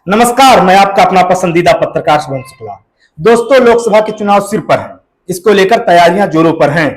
नमस्कार, मैं आपका अपना पसंदीदा पत्रकार शुभम शुक्ला। दोस्तों, लोकसभा के चुनाव सिर पर हैं। इसको लेकर तैयारियां जोरों पर हैं।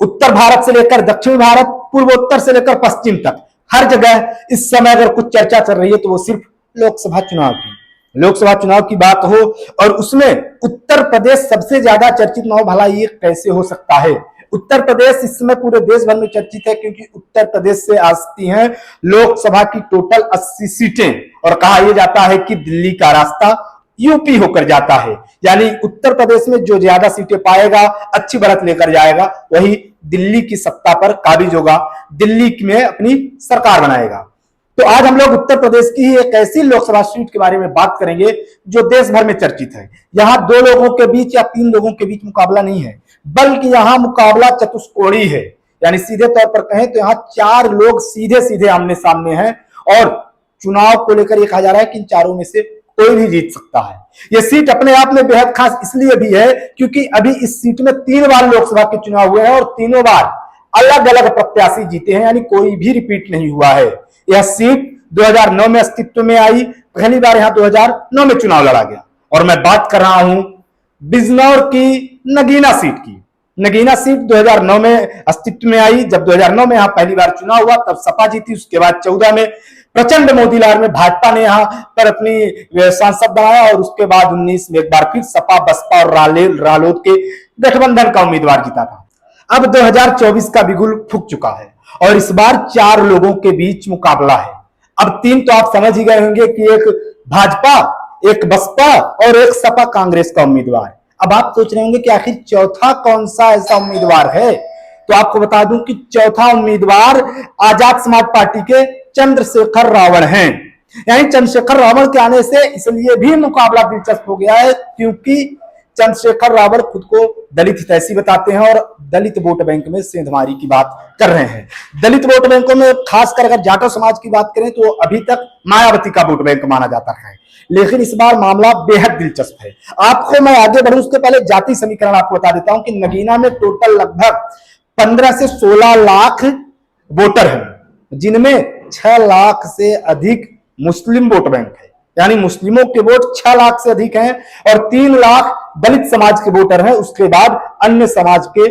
उत्तर भारत से लेकर दक्षिण भारत, पूर्वोत्तर से लेकर पश्चिम तक हर जगह इस समय अगर कुछ चर्चा चल रही है तो वो सिर्फ लोकसभा चुनाव की बात हो, और उसमें उत्तर प्रदेश सबसे ज्यादा चर्चित न हो। भला ये कैसे हो सकता है? उत्तर प्रदेश इस समय पूरे देश भर में चर्चित है, क्योंकि उत्तर प्रदेश से आती हैं लोकसभा की टोटल 80 सीटें, और कहा यह जाता है कि दिल्ली का रास्ता यूपी होकर जाता है। यानी उत्तर प्रदेश में जो ज्यादा सीटें पाएगा, अच्छी बढ़त लेकर जाएगा, वही दिल्ली की सत्ता पर काबिज होगा, दिल्ली में अपनी सरकार बनाएगा। तो आज हम लोग उत्तर प्रदेश की ही एक ऐसी लोकसभा सीट के बारे में बात करेंगे जो देश भर में चर्चित है। यहां 2 लोगों के बीच या 3 लोगों के बीच मुकाबला नहीं है, बल्कि यहां मुकाबला चतुष्कोणीय है। यानी सीधे तौर पर कहें तो यहां 4 लोग सीधे सीधे आमने सामने हैं, और चुनाव को लेकर यह कहा जा रहा है कि इन चारों में से कोई भी जीत सकता है। यह सीट अपने आप में बेहद खास इसलिए भी है क्योंकि अभी इस सीट में 3 बार लोकसभा के चुनाव हुए हैं, और तीनों बार अलग अलग प्रत्याशी जीते हैं, यानी कोई भी रिपीट नहीं हुआ है। यह सीट 2009 में अस्तित्व में आई, पहली बार यहां 2009 में चुनाव लड़ा गया। और मैं बात कर रहा हूं बिजनौर की नगीना सीट की। नगीना सीट 2009 में अस्तित्व में आई। जब 2009 में यहां पहली बार चुनाव हुआ तब सपा जीती। उसके बाद 14 में प्रचंड मोदी लहर में भाजपा ने यहां पर अपनी सांसद बनाया, और उसके बाद 19 में एक बार फिर सपा, बसपा और रालोद के गठबंधन का उम्मीदवार जीता था। अब 2024 का बिगुल फूंक चुका है, और इस बार 4 लोगों के बीच मुकाबला है। अब 3 तो आप समझ ही गए होंगे कि एक भाजपा, एक बसपा और एक सपा कांग्रेस का उम्मीदवार। अब आप सोच रहे होंगे कि आखिर चौथा कौन सा ऐसा उम्मीदवार है? तो आपको बता दूं कि चौथा उम्मीदवार आजाद समाज पार्टी के चंद्रशेखर रावण हैं। यानी चंद्रशेखर रावण के आने से इसलिए भी मुकाबला दिलचस्प हो गया है क्योंकि चंद्रशेखर रावण खुद को दलित हितैषी बताते हैं, और दलित वोट बैंक में सेंधमारी की बात कर रहे हैं। दलित वोट बैंकों में खासकर अगर जाटव समाज की बात करें तो अभी तक मायावती का वोट बैंक माना जाता है, लेकिन इस बार मामला बेहद दिलचस्प है। आपको मैं आगे बढ़ूं उसके पहले जाति समीकरण आपको बता देता हूं कि नगीना में टोटल लगभग 15 से 16 लाख वोटर हैं, जिनमें 6 लाख से अधिक मुस्लिम वोट बैंक है। यानी मुस्लिमों के वोट 6 लाख से अधिक हैं, और 3 लाख दलित समाज के वोटर हैं। उसके बाद अन्य समाज के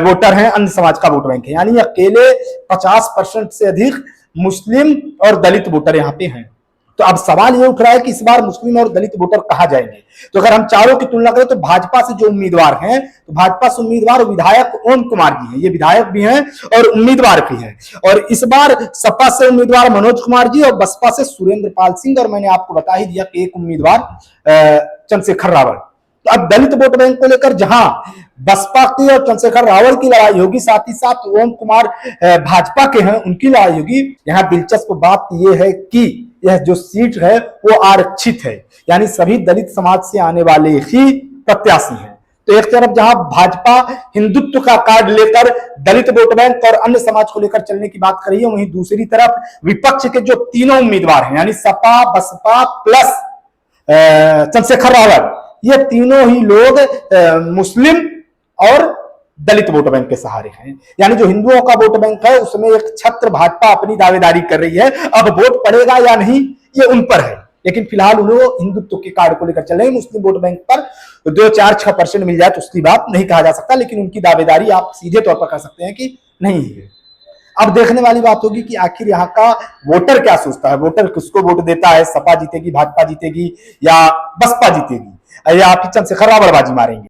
वोटर हैं, अन्य समाज का वोट बैंक है। यानी अकेले 50% से अधिक मुस्लिम और दलित वोटर यहां पे हैं। तो अब सवाल ये उठ रहा है कि इस बार मुस्लिम और दलित वोटर कहां जाएंगे? तो अगर हम चारों की तुलना करें तो भाजपा से जो उम्मीदवार हैं, तो भाजपा से उम्मीदवार विधायक ओम कुमार जी हैं। ये विधायक भी हैं और उम्मीदवार भी हैं। और इस बार सपा से उम्मीदवार मनोज कुमार जी और बसपा से सुरेंद्र पाल सिंह, और मैंने आपको बता ही दिया कि एक उम्मीदवार चंद्रशेखर रावण। तो अब दलित वोट बैंक को लेकर जहां बसपा की और चंद्रशेखर रावण की लड़ाई होगी, साथ ही साथ ओम कुमार भाजपा के हैं, उनकी लड़ाई होगी। यहां दिलचस्प बात यह है कि यह जो सीट है वो आरक्षित है, यानी सभी दलित समाज से आने वाले ही प्रत्याशी हैं। तो एक तरफ जहां भाजपा हिंदुत्व का कार्ड लेकर दलित वोट बैंक और अन्य समाज को लेकर चलने की बात कर रही है, वहीं दूसरी तरफ विपक्ष के जो तीनों उम्मीदवार हैं, यानी सपा, बसपा प्लस चंद्रशेखर रावण, ये तीनों ही लोग मुस्लिम और दलित वोट बैंक के सहारे हैं। यानी जो हिंदुओं का वोट बैंक है उसमें एक छत्र भाजपा अपनी दावेदारी कर रही है। अब वोट पड़ेगा या नहीं ये उन पर है, लेकिन फिलहाल उन्होंने हिंदुत्व के कार्ड को लेकर चल रहे हैं। मुस्लिम वोट बैंक पर 2, 4, 6% मिल जाए तो उसकी बात नहीं कहा जा सकता, लेकिन उनकी दावेदारी आप सीधे तौर पर कह सकते हैं कि नहीं है। अब देखने वाली बात होगी कि आखिर यहाँ का वोटर क्या सोचता है, वोटर किसको वोट देता है? सपा जीतेगी, भाजपा जीतेगी, या बसपा जीतेगी, या फिर चंद्रशेखर रावण बाजी मारेंगे?